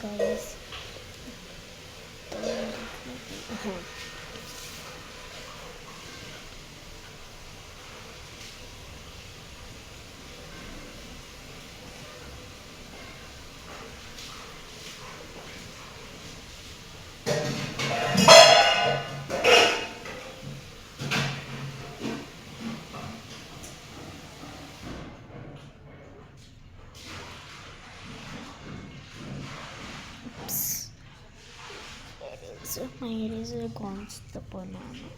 Guys. My eraser gone the banana.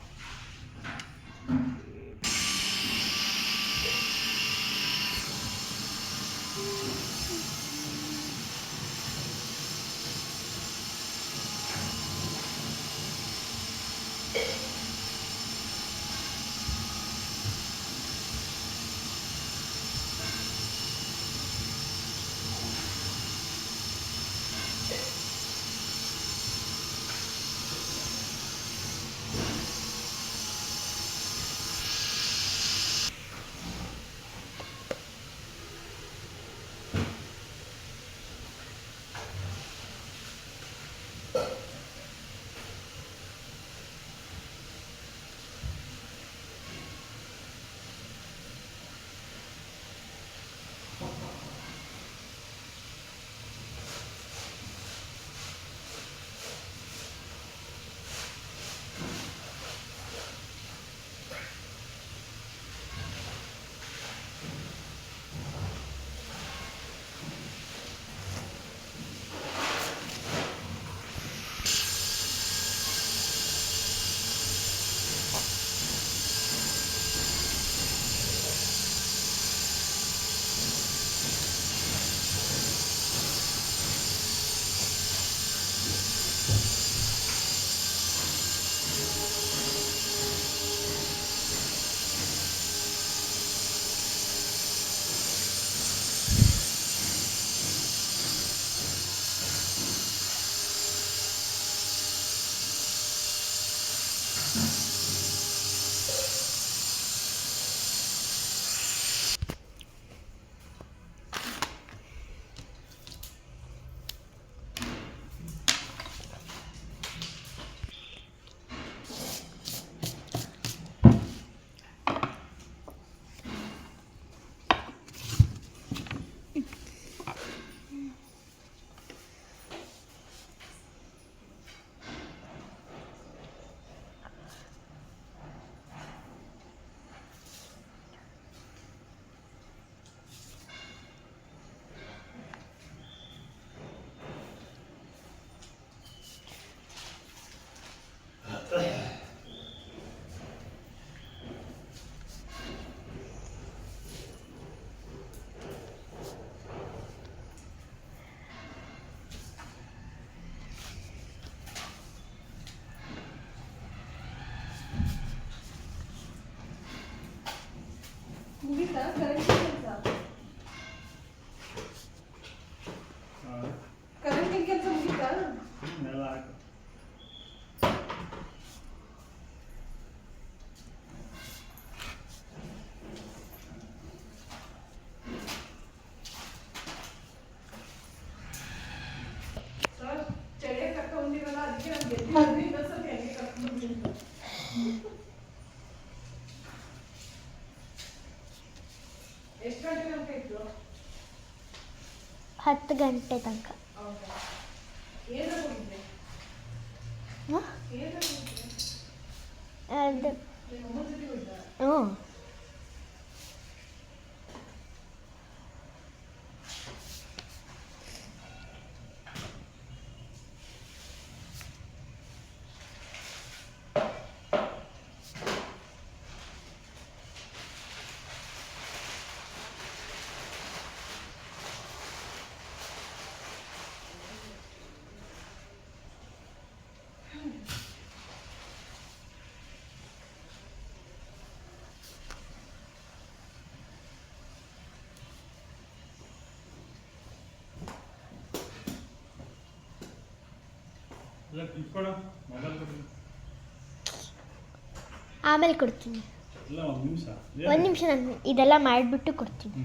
ಕರೆಂಟಿನ ಕೆಲಸ ಮುಗಿತಾ? ಸರ್ ಚಳಿಯ ಕರ್ಕೊಂಡಿರಲ್ಲ, ಅದಕ್ಕೆ ನಾನು ಗೆದ್ದಿರೋದು. ಇನ್ನೊಂದು ಸ್ವಲ್ಪ ಎಣ್ಣೆ ಕರ್ಕೊಂಡು ಎಷ್ಟು ಗಂಟೆ ತನಕ ಇತ್ತು? 10 ಗಂಟೆ ತನಕ. ಅದು ಹ್ಞೂ. ಆಮೇಲೆ ಕೊಡ್ತೀನಿ. ಒಂದು ನಿಮಿಷ ನಾನು ಇದೆಲ್ಲ ಮಾಡಿಬಿಟ್ಟು ಕೊಡ್ತೀನಿ.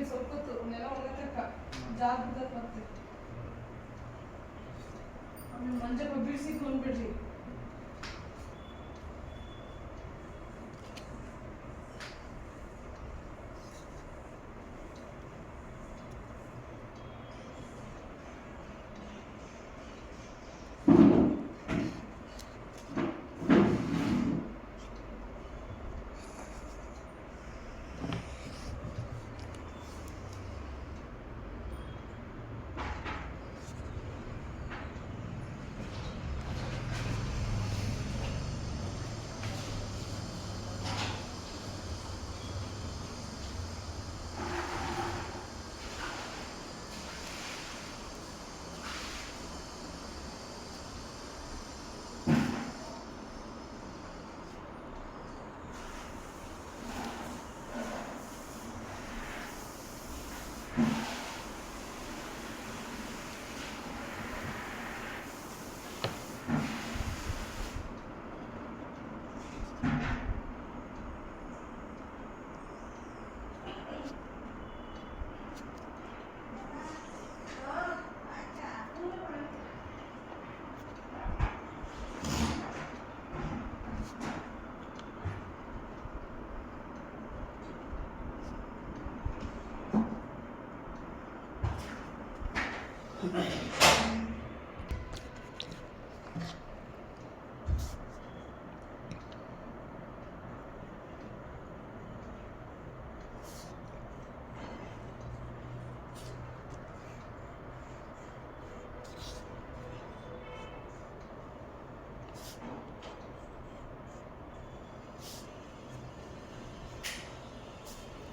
ಸ್ವಲ್ಪ ಹೊತ್ತು ನೆಲ ಒಳಗಕ್ಕ ಜಾಗ ಬಿದ್ದತ್ ಮತ್ತೆ ಆಮೇಲೆ ಮಂಜಪ್ಪ ಬಿಡಿಸಿ ಕೊಂಡ್ಬಿಡ್ರಿ.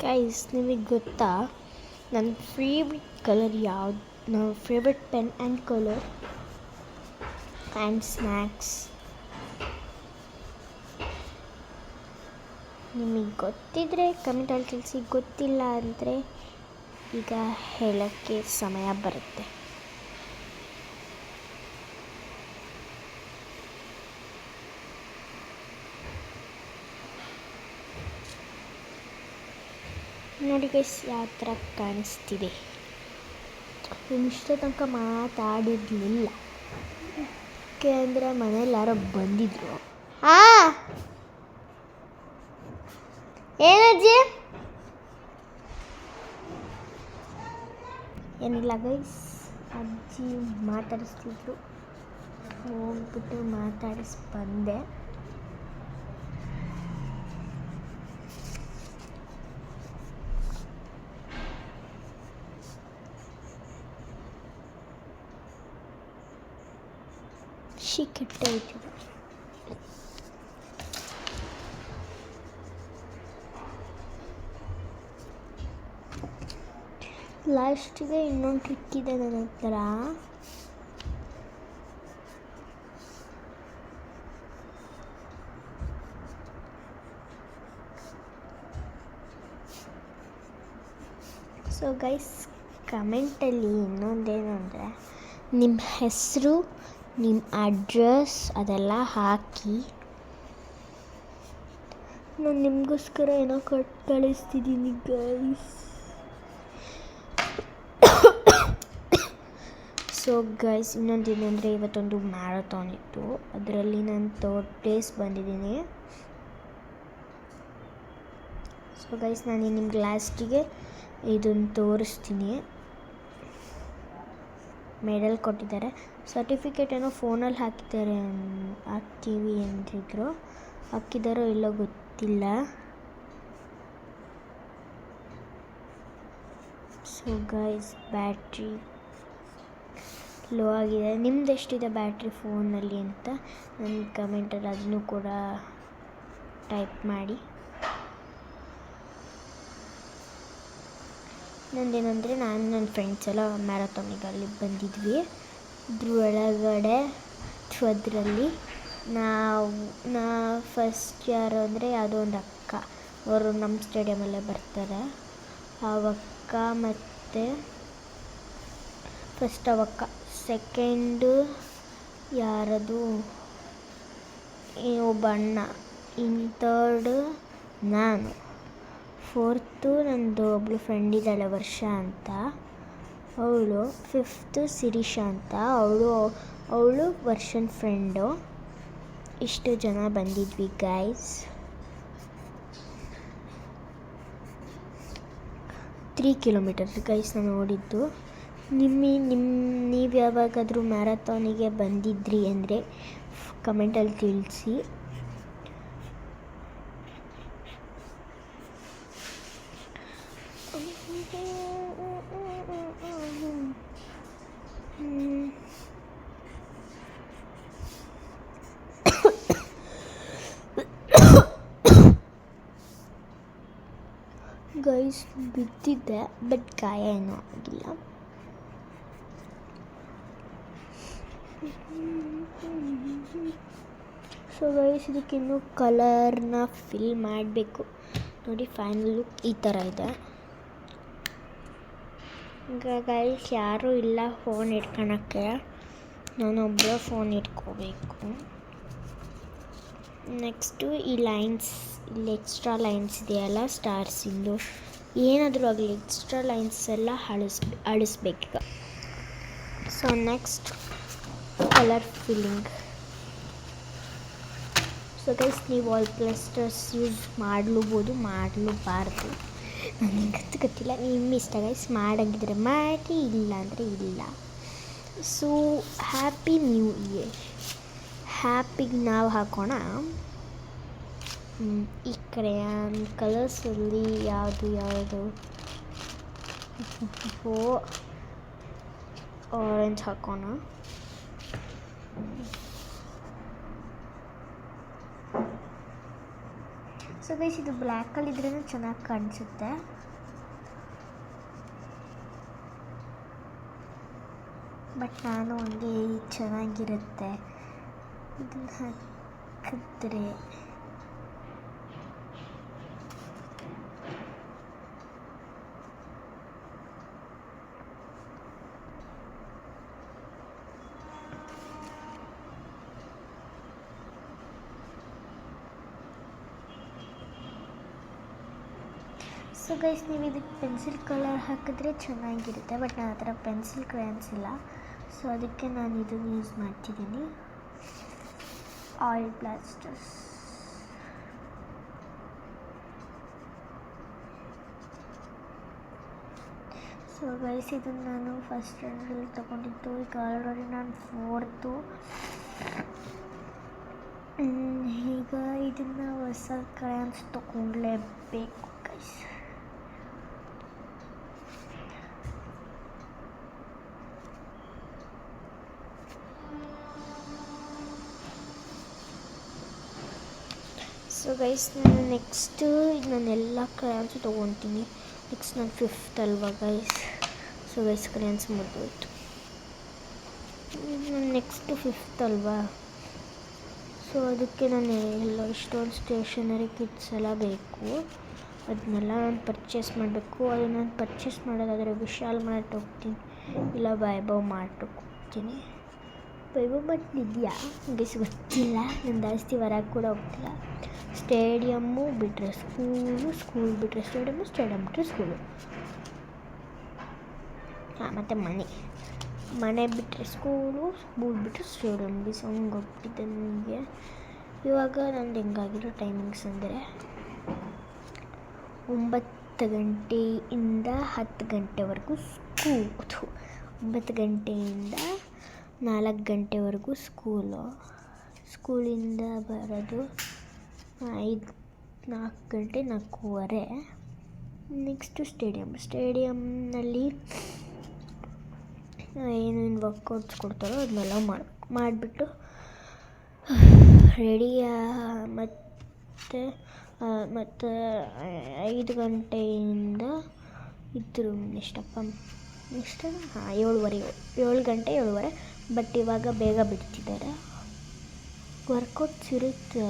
ಗೈಸ್, ನಿಮಗೆ ಗೊತ್ತಾ ನನ್ನ ಫೇವ್ರೆಟ್ ಕಲರ್ ಯಾವ್ದು? ನನ್ನ favourite pen and colour and snacks. ನಿಮಗೆ ಗೊತ್ತಿದ್ದರೆ ಕಮೆಂಟಲ್ಲಿ ತಿಳಿಸಿ, ಗೊತ್ತಿಲ್ಲ ಅಂದರೆ ಈಗ ಹೇಳೋಕ್ಕೆ ಸಮಯ ಬರುತ್ತೆ. ನೋಡಿ ಗೈಸ್, ಯಾವ ಥರ ಕಾಣಿಸ್ತಿದೆ. ಇಷ್ಟ ತನಕ ಮಾತಾಡಿರಲಿಲ್ಲ, ಯಾಕೆ ಅಂದರೆ ಮನೇಲಿ ಯಾರೋ ಬಂದಿದ್ರು. ಏನಜ್ಜಿ? ಏನಿಲ್ಲ ಗೈಸ್, ಅಜ್ಜಿ ಮಾತಾಡಿಸ್ತಿದ್ರು, ಹೋಗ್ಬಿಟ್ಟು ಮಾತಾಡಿಸಿ ಬಂದೆ. ಕೆಟ್ಟೋಯ್ತು. ಲಾಸ್ಟಿಗೆ ಇನ್ನೊಂದು ಟ್ರಿಕ್ ಇದೆ ನನ್ನ ಹತ್ರ. ಸೊ ಗೈಸ್, ಕಮೆಂಟಲ್ಲಿ ಇನ್ನೊಂದೇನು ಅಂದರೆ ನಿಮ್ಮ ಹೆಸರು, ನಿಮ್ಮ ಅಡ್ರೆಸ್ ಅದೆಲ್ಲ ಹಾಕಿ. ನಾನು ನಿಮಗೋಸ್ಕರ ಏನೋ ಕೊಟ್ಟು ಕಳಿಸ್ತಿದ್ದೀನಿ ಗೈಸ್. ಸೊ ಗೈಸ್, ಇನ್ನೊಂದೇನೆಂದರೆ ಇವತ್ತೊಂದು ಮ್ಯಾರಥಾನ್ ಇತ್ತು, ಅದರಲ್ಲಿ ನಾನು 3rd ಪ್ಲೇಸ್ ಬಂದಿದ್ದೀನಿ. ಸೊ ಗೈಸ್, ನಾನು ನಿಮ್ಗೆ ಲಾಸ್ಟಿಗೆ ಇದನ್ನು ತೋರಿಸ್ತೀನಿ. ಮೆಡಲ್ ಕೊಟ್ಟಿದ್ದಾರೆ, ಸರ್ಟಿಫಿಕೇಟ್ ಏನೋ ಫೋನಲ್ಲಿ ಹಾಕ್ತೀವಿ ಅಂತಿದ್ರು. ಹಾಕಿದಾರೋ ಇಲ್ಲೋ ಗೊತ್ತಿಲ್ಲ. ಸೊ ಗೈಸ್, ಬ್ಯಾಟ್ರಿ ಲೋ ಆಗಿದೆ. ನಿಮ್ದು ಎಷ್ಟಿದೆ ಬ್ಯಾಟ್ರಿ ಫೋನಲ್ಲಿ ಅಂತ ನನ್ನ ಕಮೆಂಟಲ್ಲಿ ಅದನ್ನು ಕೂಡ ಟೈಪ್ ಮಾಡಿ. ನಂದೇನೆಂದರೆ ನಾನು ನನ್ನ ಫ್ರೆಂಡ್ಸ್ ಎಲ್ಲ ಮ್ಯಾರಥಾನಿಗೆ ಅಲ್ಲಿ ಬಂದಿದ್ವಿ. ಒಳಗಡೆ ಅದರಲ್ಲಿ ನಾ ಫಸ್ಟ್ ಯಾರು ಅಂದರೆ ಯಾವುದೋ ಒಂದು ಅಕ್ಕ, ಅವರು ನಮ್ಮ ಸ್ಟೇಡಿಯಮಲ್ಲೇ ಬರ್ತಾರೆ. ಅವಕ್ಕ ಮತ್ತು ಫಸ್ಟ್ ಅವಕ್ಕ, ಸೆಕೆಂಡು ಯಾರದು ಒಬ್ಬ ಅಣ್ಣ, ಇನ್ನು 3rd ನಾನು, 4th ನನ್ನದು ಒಬ್ಬಳು ಫ್ರೆಂಡ್ ಇದ್ದಾಳೆ ವರ್ಷ ಅಂತ ಅವಳು, 5th ಶಿರೀಷಾ ಅಂತ ಅವಳು ವರ್ಷನ್ ಫ್ರೆಂಡು. ಇಷ್ಟು ಜನ ಬಂದಿದ್ವಿ ಗೈಸ್. 3 ಕಿಲೋಮೀಟರ್ ಗೈಸ್ ನಾನು ಓಡಿದ್ದು. ನೀವು ಯಾವಾಗಾದರೂ ಮ್ಯಾರಥಾನಿಗೆ ಬಂದಿದ್ರಿ ಅಂದರೆ ಕಮೆಂಟಲ್ಲಿ ತಿಳಿಸಿ. ಗೈಸ್, ಬಿದ್ದಿದ್ದೆ, ಬಟ್ ಗಾಯ ಏನೂ ಆಗಿಲ್ಲ. ಸೊ ಗೈಸ್, ಇದಕ್ಕಿನ್ನೂ ಕಲರ್ನ ಫಿಲ್ ಮಾಡಬೇಕು. ನೋಡಿ, ಫೈನಲ್ ಲುಕ್ ಈ ಥರ ಇದೆ. ಈಗ ಗೈಸ್, ಯಾರೂ ಇಲ್ಲ ಫೋನ್ ಇಟ್ಕೊಳಕ್ಕೆ, ನಾನೊಬ್ಬಳೇ ಫೋನ್ ಇಟ್ಕೋಬೇಕು. ನೆಕ್ಸ್ಟು ಈ ಲೈನ್ಸ್, ಇಲ್ಲಿ ಎಕ್ಸ್ಟ್ರಾ ಲೈನ್ಸ್ ಇದೆಯಲ್ಲ ಸ್ಟಾರ್ಸಿಂದು, ಏನಾದರೂ ಆಗಲಿ ಎಕ್ಸ್ಟ್ರಾ ಲೈನ್ಸ್ ಎಲ್ಲ ಅಳಿಸ್ಬೇಕೀಗ. So next colour filling. So guys, ನೀವು ವಾಲ್ ಪ್ಲಾಸ್ಟರ್ಸ್ ಯೂಸ್ ಮಾಡಲೂಬೋದು, ಮಾಡಲೂಬಾರ್ದು, ನನಗೆ ಗೊತ್ತಿಲ್ಲ, ನಿಮ್ಮ ಇಷ್ಟ ಗೈಸ್. ಮಾಡಂಗಿದ್ರೆ ಮಾಡಿ, ಇಲ್ಲ ಅಂದರೆ ಇಲ್ಲ. So happy new year. ಹ್ಯಾಪಿಗೆ ನಾವು ಹಾಕೋಣ ಈ ಕ್ರೇಯಾನ್ ಕಲರ್ಸಲ್ಲಿ ಯಾವುದು ಆರೆಂಜ್ ಹಾಕೋಣ. ಸೊ ಗೈಸ್ ಇದು ಬ್ಲ್ಯಾಕಲ್ಲಿದ್ರೇ ಚೆನ್ನಾಗಿ ಕಾಣಿಸುತ್ತೆ. ಬಟ್ ನಾನು ಹಂಗೆ ಚೆನ್ನಾಗಿರುತ್ತೆ ಇದನ್ನು ಹಾಕಿದ್ರೆ. ಸೊ ಗೈಸ್ ನೀವು ಇದಕ್ಕೆ ಪೆನ್ಸಿಲ್ ಕಲರ್ ಹಾಕಿದ್ರೆ ಚೆನ್ನಾಗಿರುತ್ತೆ. ಬಟ್ ನನ್ನ ಹತ್ರ ಪೆನ್ಸಿಲ್ ಕ್ರೇಯಾನ್ಸ್ ಇಲ್ಲ, ಸೊ ಅದಕ್ಕೆ ನಾನು ಇದನ್ನು ಯೂಸ್ ಮಾಡ್ತಿದ್ದೀನಿ, ಆಯಿಲ್ ಪ್ಲಾಸ್ಟರ್ಸ್. ಸೊ ಗೈಸ್ ಇದನ್ನು ನಾನು ಫಸ್ಟ್ ಸ್ಟ್ಯಾಂಡರ್ಡಲ್ಲಿ ತೊಗೊಂಡಿದ್ದು. ಈಗ ಆಲ್ರೆಡಿ ನಾನು 4th. ಈಗ ಇದನ್ನು ಹೊಸ ಕ್ರೇಯಾನ್ಸ್ ತೊಗೊಳ್ಳೇಬೇಕು ಗೈಸ್. ಸೊ ಗೈಸ್ ನಾನು ನೆಕ್ಸ್ಟು ನಾನೆಲ್ಲ ಕ್ರೇಯಾನ್ಸು ತೊಗೊತೀನಿ. ನೆಕ್ಸ್ಟ್ ನಾನು 5th ಅಲ್ವಾ ಗೈಸ್. ಸೊ ಗೈಸ್ ಕ್ರೇಯಾನ್ಸ್ ಮುಗಿದೋಯ್ತು. ನಾನು ನೆಕ್ಸ್ಟು 5th ಅಲ್ವಾ, ಸೊ ಅದಕ್ಕೆ ನಾನು ಎಲ್ಲ ಇಷ್ಟೊಂದು ಸ್ಟೇಷನರಿ ಕಿಟ್ಸ್ ಎಲ್ಲ ಬೇಕು. ಅದನ್ನೆಲ್ಲ ನಾನು ಪರ್ಚೇಸ್ ಮಾಡಬೇಕು. ಅದು ನಾನು ಪರ್ಚೇಸ್ ಮಾಡೋದಾದರೆ ವಿಶಾಲ್ ಮಾರ್ಟ್ ಹೋಗ್ತೀನಿ, ಇಲ್ಲ ವೈಭವ್ ಮಾರ್ಟಿಗೆ ಹೋಗ್ತೀನಿ. ವೈಭವ್ ಮಾರ್ಟ್ ಇದೆಯಾ ಗೈಸ್ ಗೊತ್ತಿಲ್ಲ, ನಾನು ಜಾಸ್ತಿ ಹೊರಗೆ ಕೂಡ ಹೋಗ್ತಿಲ್ಲ. ಸ್ಟೇಡಿಯಮ್ಮು ಬಿಟ್ಟರೆ ಸ್ಕೂಲ್ ಬಿಟ್ಟರೆ ಸ್ಟೇಡಿಯಮ್ಮು, ಸ್ಟೇಡಿಯಮ್ ಬಿಟ್ಟರೆ ಸ್ಕೂಲು. ಮತ್ತು ಮನೆ ಬಿಟ್ಟರೆ ಸ್ಕೂಲು ಬಿಟ್ಟರೆ ಸ್ಟೇಡಿಯಮ್. ಹಂಗೆ ಹೋಗ್ಬಿಟ್ಟಿದ್ದೆ ನನಗೆ. ಇವಾಗ ನಂದು ಹೆಂಗಾಗಿರೋ ಟೈಮಿಂಗ್ಸ್ ಅಂದರೆ 9 ಗಂಟೆಯಿಂದ 10 ಗಂಟೆವರೆಗೂ 9 ಗಂಟೆಯಿಂದ 4 ಗಂಟೆವರೆಗೂ ಸ್ಕೂಲಿಂದ ಬರೋದು 4 ಗಂಟೆ 4:15. ನೆಕ್ಸ್ಟು ಸ್ಟೇಡಿಯಮ್ನಲ್ಲಿ ಏನೇನು ವರ್ಕೌಟ್ಸ್ ಕೊಡ್ತಾರೋ ಅದನ್ನೆಲ್ಲ ಮಾಡಿಬಿಟ್ಟು ರೆಡಿ ಮತ್ತು 5 ಗಂಟೆಯಿಂದ ಎಷ್ಟಪ್ಪ 7 ಗಂಟೆ 7:30. ಬಟ್ ಇವಾಗ ಬೇಗ ಬಿಡ್ತಿದ್ದಾರೆ. ವರ್ಕೌಟ್ಸ್ ಇರುತ್ತೆ.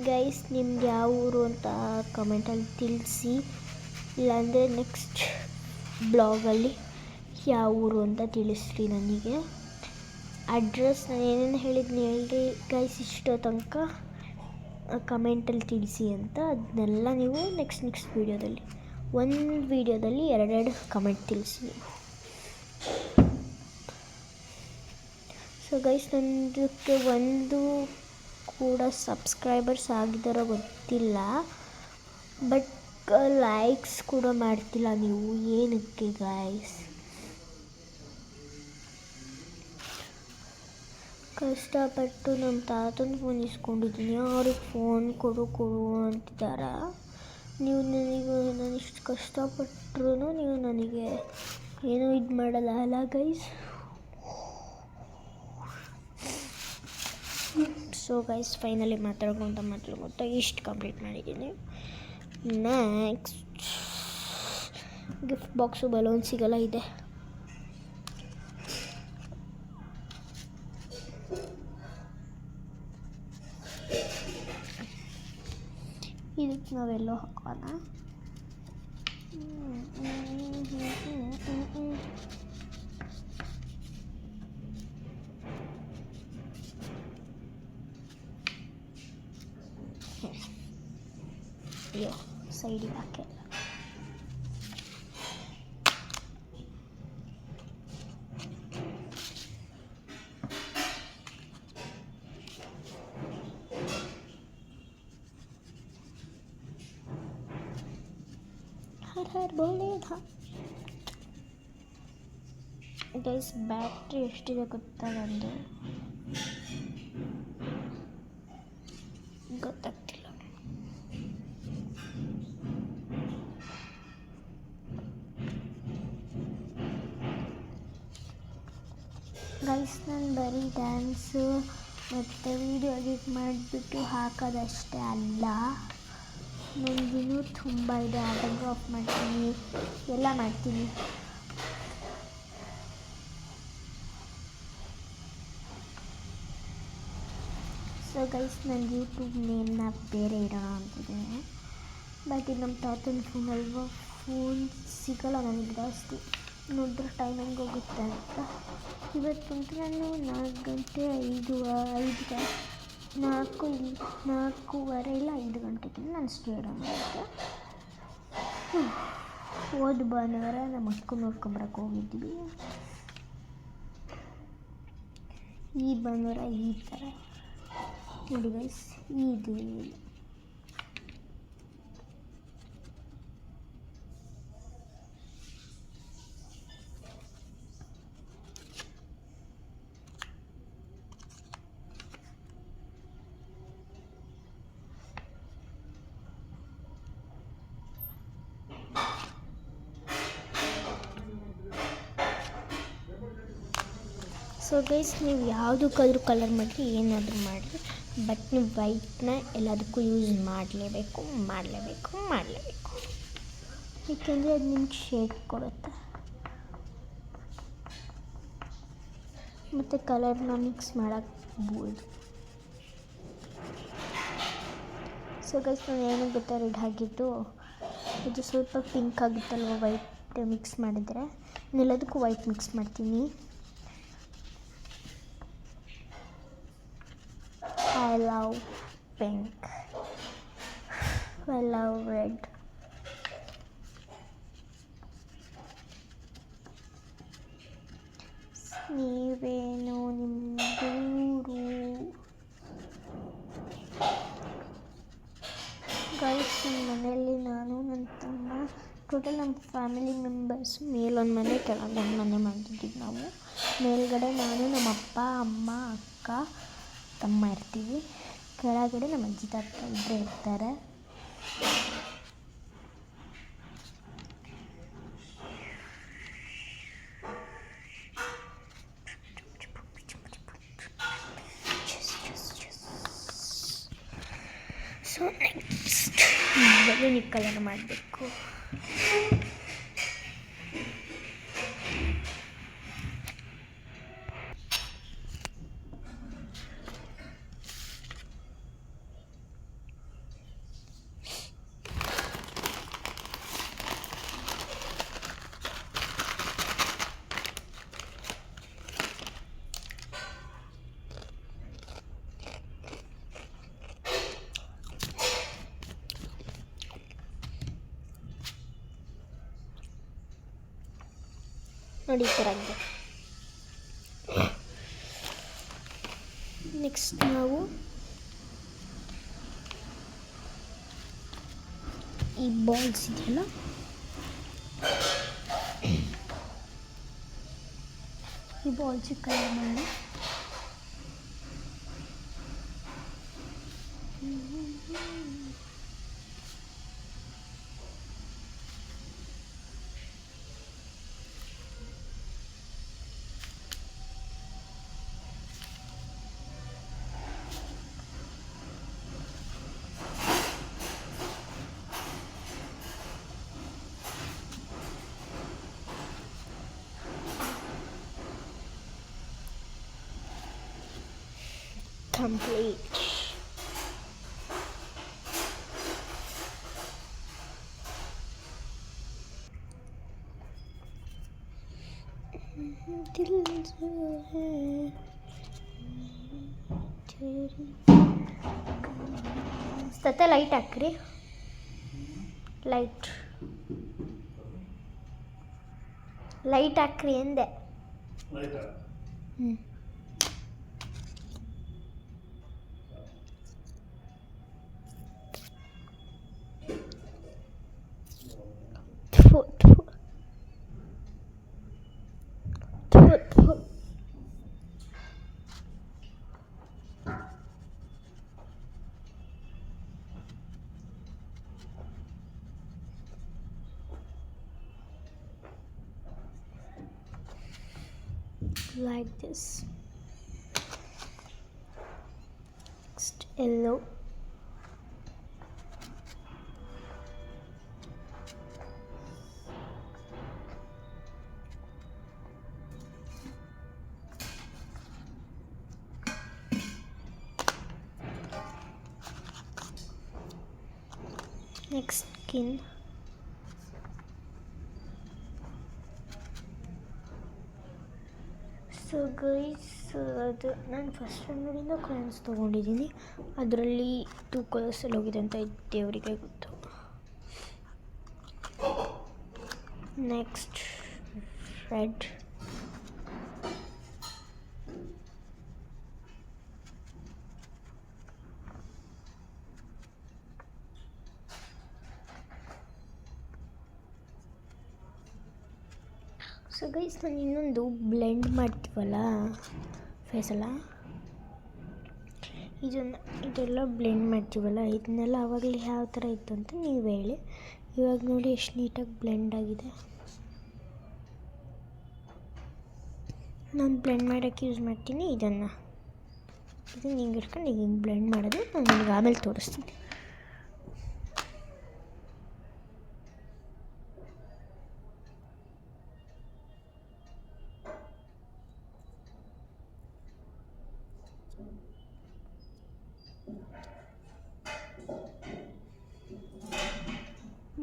ಗೈಸ್ ನಿಮ್ಗೆ ಯಾವ ಊರು ಅಂತ ಕಮೆಂಟಲ್ಲಿ ತಿಳಿಸಿ, ಇಲ್ಲಾಂದರೆ ನೆಕ್ಸ್ಟ್ ಬ್ಲಾಗಲ್ಲಿ ಯಾವ ಊರು ಅಂತ ತಿಳಿಸ್ರಿ ನನಗೆ. ಅಡ್ರೆಸ್ ನಾನು ಏನೇನು ಹೇಳಿದ್ನಿ ಹೇಳ್ರಿ ಗೈಸ್ ಇಷ್ಟೋ ತನಕ ಕಮೆಂಟಲ್ಲಿ ತಿಳಿಸಿ ಅಂತ. ಅದನ್ನೆಲ್ಲ ನೀವು ನೆಕ್ಸ್ಟ್ ವೀಡಿಯೋದಲ್ಲಿ ಒಂದು ವೀಡಿಯೋದಲ್ಲಿ 2 ಕಮೆಂಟ್ ತಿಳಿಸಿ ನೀವು. ಸೊ ಗೈಸ್ ನಂದಕ್ಕೆ ಒಂದು ಕೂಡ ಸಬ್ಸ್ಕ್ರೈಬರ್ಸ್ ಆಗಿದ್ದಾರೋ ಗೊತ್ತಿಲ್ಲ, ಬಟ್ ಲೈಕ್ಸ್ ಕೂಡ ಮಾಡ್ತಿಲ್ಲ ನೀವು, ಏನಕ್ಕೆ ಗೈಸ್? ಕಷ್ಟಪಟ್ಟು ನಮ್ಮ ತಾತನ ಫೋನ್ ಇಸ್ಕೊಂಡಿದ್ದೀನಿ, ಅವ್ರಿಗೆ ಫೋನ್ ಕೊಡು ಅಂತಿದ್ದಾರೆ. ನೀವು ನಾನು ಇಷ್ಟು ಕಷ್ಟಪಟ್ಟರು ನೀವು ನನಗೆ ಏನೂ ಇದು ಮಾಡಲ್ಲ ಅಲ್ಲ ಗೈಸ್. ಸೊ ಗೈಸ್ ಫೈನಲಿ ಮಾತಾಡ್ಕೊತ ಇಷ್ಟು ಕಂಪ್ಲೀಟ್ ಮಾಡಿದ್ದೀನಿ. ನೆಕ್ಸ್ಟ್ ಗಿಫ್ಟ್ ಬಾಕ್ಸು ಬಲೂನ್ಸಿಗೆಲ್ಲ ಇದೆ. ಇದಕ್ಕೆ ನಾವೆಲ್ಲೋ ಹಾಕೋಣ. ಅಯ್ಯೋ ಸೈಡಿಗೆ ಹಾಕಿ. ಟರ್ಬೋಲೇಧ ಗೈಸ್. ಬ್ಯಾಟ್ರಿ ಎಷ್ಟಿದೆ ಗೊತ್ತಾ? ಒಂದು ಗೊತ್ತಾಗ್ತಿಲ್ಲ. ಗೈಸ್, ನಾನು ಬರೀ ಡ್ಯಾನ್ಸು ಮತ್ತು ವೀಡಿಯೋ ಎಡಿಟ್ ಮಾಡಿಬಿಟ್ಟು ಹಾಕೋದಷ್ಟೇ ಅಲ್ಲ, ನನಗಿನ್ನೂ ತುಂಬ ಇದೆ. ಆಟೋಗ್ರಾಫ್ ಮಾಡ್ತೀನಿ, ಎಲ್ಲ ಮಾಡ್ತೀನಿ. ಸೊ ಗೈಸ್, ನನ್ನ ಯೂಟ್ಯೂಬ್ ನೇಮ್ನ ಬೇರೆ ಇಡೋಣ ಅಂತಿದ್ದೇನೆ. ಬಟ್ ಇದು ನಮ್ಮ ತಾತನ ಫೋನಲ್ವ, ಫೋನ್ ಸಿಗೋಲ್ಲ ನನಗೆ ಜಾಸ್ತಿ. ನೋಡಿದ್ರೆ ಟೈಮ್ ಹೆಂಗೆ ಹೋಗುತ್ತೆ ಅಂತ. ಇವತ್ತಂತೂ ನಾನು 4 ಗಂಟೆ 4:30 ಇಲ್ಲ 5 ಗಂಟೆಗೆ ನಾನು ಸ್ಟೇಡಿಯಮ್ ಮಾಡಿದ್ದೆ. ಹೋದ ಭಾನುವಾರ ನಮ್ಮ ಅಕ್ಕ ನೋಡ್ಕೊಂಬರಕ್ಕೆ ಹೋಗಿದ್ವಿ. ಈ ಭಾನುವಾರ ಈ ಥರ ನೋಡಿ ಗೈಸ್, ಇದು ಸೊ ಗೈಸ್, ನೀವು ಯಾವುದಕ್ಕಾದ್ರೂ ಕಲರ್ ಮಾಡಿ, ಏನಾದರೂ ಮಾಡಿ, ಬಟ್ ನೀವು ವೈಟ್ನ ಎಲ್ಲದಕ್ಕೂ ಯೂಸ್ ಮಾಡಲೇಬೇಕು. ಏಕೆಂದರೆ ಅದು ನಿಮ್ಗೆ ಶೇಡ್ ಕೊಡುತ್ತೆ ಮತ್ತು ಕಲರ್ನ ಮಿಕ್ಸ್ ಮಾಡೋಕ್ಬೋದು. ಸೊ ಗೈಸ್, ನಾನು ಏನಕ್ಕೆ ಗೊತ್ತಾ ರೆಡ್ ಹಾಕಿದ್ದು, ಇದು ಸ್ವಲ್ಪ ಪಿಂಕ್ ಆಗುತ್ತಲ್ವ ವೈಟ್ ಮಿಕ್ಸ್ ಮಾಡಿದರೆ. ಎಲ್ಲದಕ್ಕೂ ವೈಟ್ ಮಿಕ್ಸ್ ಮಾಡ್ತೀನಿ. I love pink. I love red. ನೀವೇನು ನಿಮ್ಮೂರು? ಗೈಸ್, ನನ್ನ ಮನೆಯಲ್ಲಿ ನಾನು, ನನ್ನ ತಮ್ಮ, ಟೋಟಲ್ ನಮ್ಮ ಫ್ಯಾಮಿಲಿ ಮೆಂಬರ್ಸ್ ಮೇಲೊಂದು ಮನೆ ಕೆಳಗೊಂದು ಮನೆ ಮಾಡಿದ್ದೀವಿ ನಾವು. ಮೇಲ್ಗಡೆ ನಾನು, ನಮ್ಮ ಅಪ್ಪ, ಅಮ್ಮ, ಅಕ್ಕ, ತಮ್ಮ ಇರ್ತೀವಿ. ಕೆಳಗಡೆ ನಮ್ಮ ಅಜ್ಜಿ ತಾತ ಇಬ್ಬರೇ ಇರ್ತಾರೆ. ಸೊ ನೆಕ್ಸ್ಟ್ ಬಲೂನ್ ಕಲರ್ ಮಾಡಬೇಕು. ನೋಡಿ ಈ ಥರ ಇದೆ. ನೆಕ್ಸ್ಟ್ ನಾವು ಈ ಬಾಲ್ಸ್ ಇದೆಯಲ್ಲ, ಈ ಬಾಲ್ಸ್ ಕಲರ್ ಮಾಡಿ complete. ಸತ್ತ ಲೈಟ್ ಹಾಕ್ರಿ, ಲೈಟ್ ಹಾಕ್ರಿ ಎಂದೆ. like this. Next yellow. Next skin. So guys, ಅದು ನಾನು ಫಸ್ಟ್ ಅಂಗಡಿಯಿಂದ ಕಾಯಿನ್ಸ್ ತೊಗೊಂಡಿದ್ದೀನಿ. ಅದರಲ್ಲಿ 2 ಕಲರ್ಸಲ್ಲಿ ಹೋಗಿದೆ ಅಂತ ದೇವರಿಗೆ ಗೊತ್ತು. Next red. ಸೊ ಗೈಸ್, ನಾನು ಇನ್ನೊಂದು ಬ್ಲೆಂಡ್ ಮಾಡ್ತೀವಲ್ಲ ಫೇಸೆಲ್ಲ, ಇದೆಲ್ಲ ಬ್ಲೆಂಡ್ ಮಾಡ್ತೀವಲ್ಲ, ಇದನ್ನೆಲ್ಲ ಆವಾಗಲೇ ಯಾವ ಥರ ಇತ್ತು ಅಂತ ನೀವು ಹೇಳಿ. ಇವಾಗ ನೋಡಿ ಎಷ್ಟು ನೀಟಾಗಿ ಬ್ಲೆಂಡ್ ಆಗಿದೆ. ನಾನು ಬ್ಲೆಂಡ್ ಮಾಡೋಕ್ಕೆ ಯೂಸ್ ಮಾಡ್ತೀನಿ ಇದನ್ನು ಹಿಂಗೆ ಇಟ್ಕೊಂಡು ಹಿಂಗೆ ಬ್ಲೆಂಡ್ ಮಾಡೋದು. ನಾನು ನಿಮಗೆ ಆಮೇಲೆ ತೋರಿಸ್ತೀನಿ.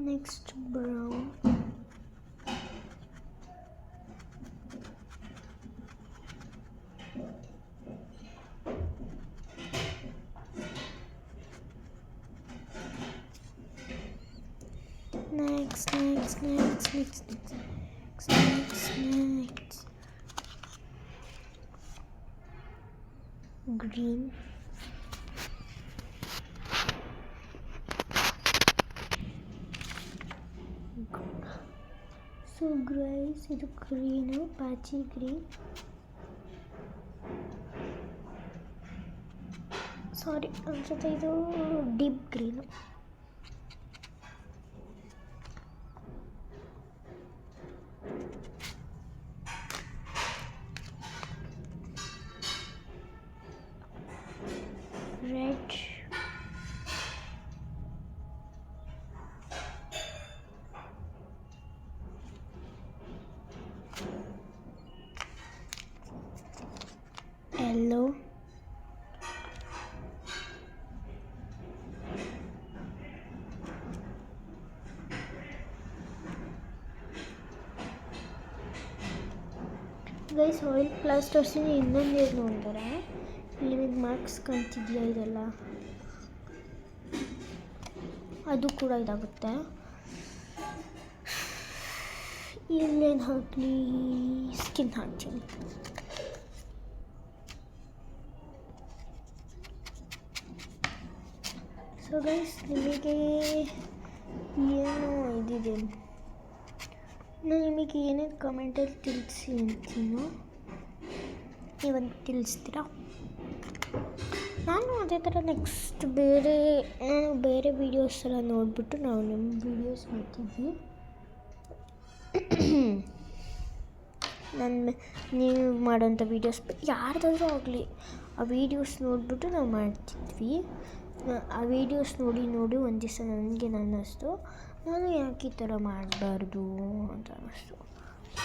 Next brown. Next. Green. So guys, ಇದು ಗ್ರೀನು, ಪಾಚಿ ಗ್ರೀನ್. ಸಾರಿ ಅನ್ಸುತ್ತೆ ಇದು deep green. Red. yellow. Guys, oil ಪ್ಲಾಸ್ಟರ್ಸಿನ ಇನ್ನೊಂದು ಏನು ಅಂತಾರೆ, ನಿಮಗೆ ಮಾರ್ಕ್ಸ್ ಕಾಣ್ತಿದೆಯಾ ಇದೆಲ್ಲ, ಅದು ಕೂಡ ಇದಾಗುತ್ತೆ. ಇಲ್ಲೇನು ಹಾಕಲಿ, ಸ್ಕಿನ್ ಹಾಕ್ತೀನಿ. ಸೊ ಗೈಸ್, ನಿಮಗೆ ಏನು ಇದಿದೆ, ನಾನು ನಿಮಗೆ ಏನೇನು ಕಮೆಂಟಲ್ಲಿ ತಿಳಿಸಿ ಅಂತೀನೋ ನೀವಂತ ತಿಳಿಸ್ತೀರಾ. ನಾನು ಅದೇ ಥರ ನೆಕ್ಸ್ಟ್ ಬೇರೆ ವೀಡಿಯೋಸ್ ಎಲ್ಲ ನೋಡಿಬಿಟ್ಟು ನಾವು ನಿಮ್ಮ ವೀಡಿಯೋಸ್ ಮಾಡ್ತಿದ್ವಿ. ನೀವು ಮಾಡೋಂಥ ವೀಡಿಯೋಸ್ ಯಾರ್ದಾದ್ರೂ ಆಗಲಿ, ಆ ವೀಡಿಯೋಸ್ ನೋಡಿಬಿಟ್ಟು ನಾವು ಮಾಡ್ತಿದ್ವಿ. ಆ ವೀಡಿಯೋಸ್ ನೋಡಿ ಒಂದು ದಿವಸ ನನಗೆ ಅನ್ನಿಸ್ತು, ನಾನು ಯಾಕೆ ಈ ಥರ ಮಾಡಬಾರ್ದು ಅಂತ ಅನ್ನಿಸ್ತು.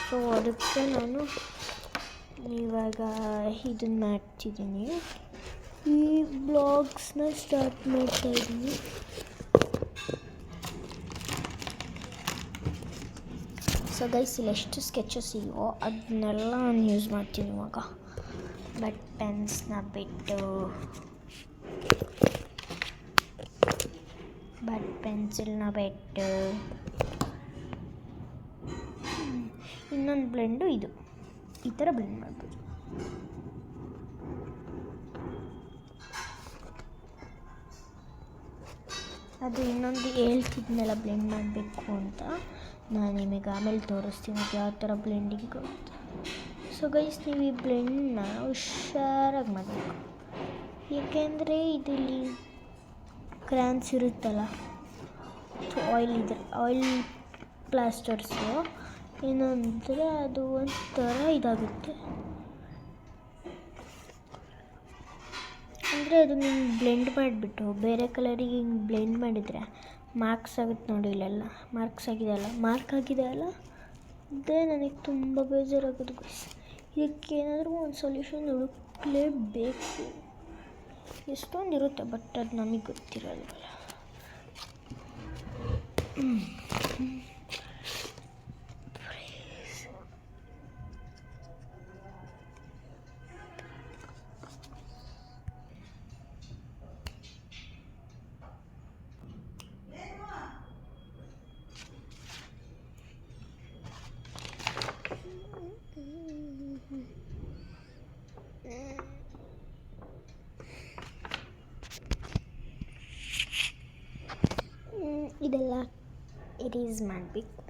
ಸೊ ಅದಕ್ಕೆ ನಾನು ಇವಾಗ ಇದನ್ನು ಮಾಡ್ತಿದ್ದೀನಿ, ಈ ಬ್ಲಾಗ್ಸ್ನ ಸ್ಟಾರ್ಟ್ ಮಾಡ್ತಾಯಿದ್ದೀನಿ. ಸೊ ಗೈಸ್, ಇಲ್ಲಿ ಎಷ್ಟು ಸ್ಕೆಚಸ್ ಇದೆಯೋ ಅದನ್ನೆಲ್ಲ ನಾನು ಯೂಸ್ ಮಾಡ್ತೀನಿ ಇವಾಗ. ಬಟ್ ಪೆನ್ಸ್ನ ಬಿಟ್ಟು, ಬಟ್ ಪೆನ್ಸಿಲ್ನ ಬಿಟ್ಟು ಇನ್ನೊಂದು ಬ್ಲೆಂಡು ಇದು, ಈ ಥರ ಬ್ಲೆಂಡ್ ಮಾಡ್ಬೋದು. ಅದು ಇನ್ನೊಂದು ಹೇಳ್ತಿದ್ನೆಲ್ಲ ಬ್ಲೆಂಡ್ ಮಾಡಬೇಕು ಅಂತ, ನಾನು ನಿಮಗೆ ಆಮೇಲೆ ತೋರಿಸ್ತೀನಿ ಅದು ಯಾವ ಥರ ಬ್ಲೆಂಡಿಂಗ್ ಅಂತ. ಸೊ ಗೈಸ್, ನೀವು ಈ ಬ್ಲೆಂಡ್ನ ಹುಷಾರಾಗಿ ಮಾಡಬೇಕು, ಏಕೆಂದರೆ ಇದರಲ್ಲಿ ಕ್ರ್ಯಾನ್ಸ್ ಇರುತ್ತಲ್ಲ, ಆಯಿಲ್ ಪ್ಲಾಸ್ಟರ್ಸು ಏನಂದರೆ ಅದು ಒಂಥರ ಇದಾಗುತ್ತೆ. ಅಂದರೆ ಅದು ಹಿಂಗೆ ಬ್ಲೆಂಡ್ ಮಾಡಿಬಿಟ್ಟು ಬೇರೆ ಕಲರಿಗೆ ಹಿಂಗೆ ಬ್ಲೆಂಡ್ ಮಾಡಿದರೆ ಮಾರ್ಕ್ಸ್ ಆಗುತ್ತೆ ನೋಡಿ. ಇಲ್ಲೆಲ್ಲ ಮಾರ್ಕ್ಸ್ ಆಗಿದೆ ಅಲ್ಲ ಅದೇ ನನಗೆ ತುಂಬ ಬೇಜಾರಾಗೋದು ಗೈಸ್. ಇದಕ್ಕೇನಾದರೂ ಒಂದು ಸೊಲ್ಯೂಷನ್ ಹುಡುಕಲೇಬೇಕು. ಎಷ್ಟೊಂದು ಇರುತ್ತೆ ಬಟ್ ಅದು ನಮಗೆ ಗೊತ್ತಿರೋಲ್ವಲ್ಲ. ಇದೆಲ್ಲ ಇರೇಸ್ ಮಾಡಬೇಕು.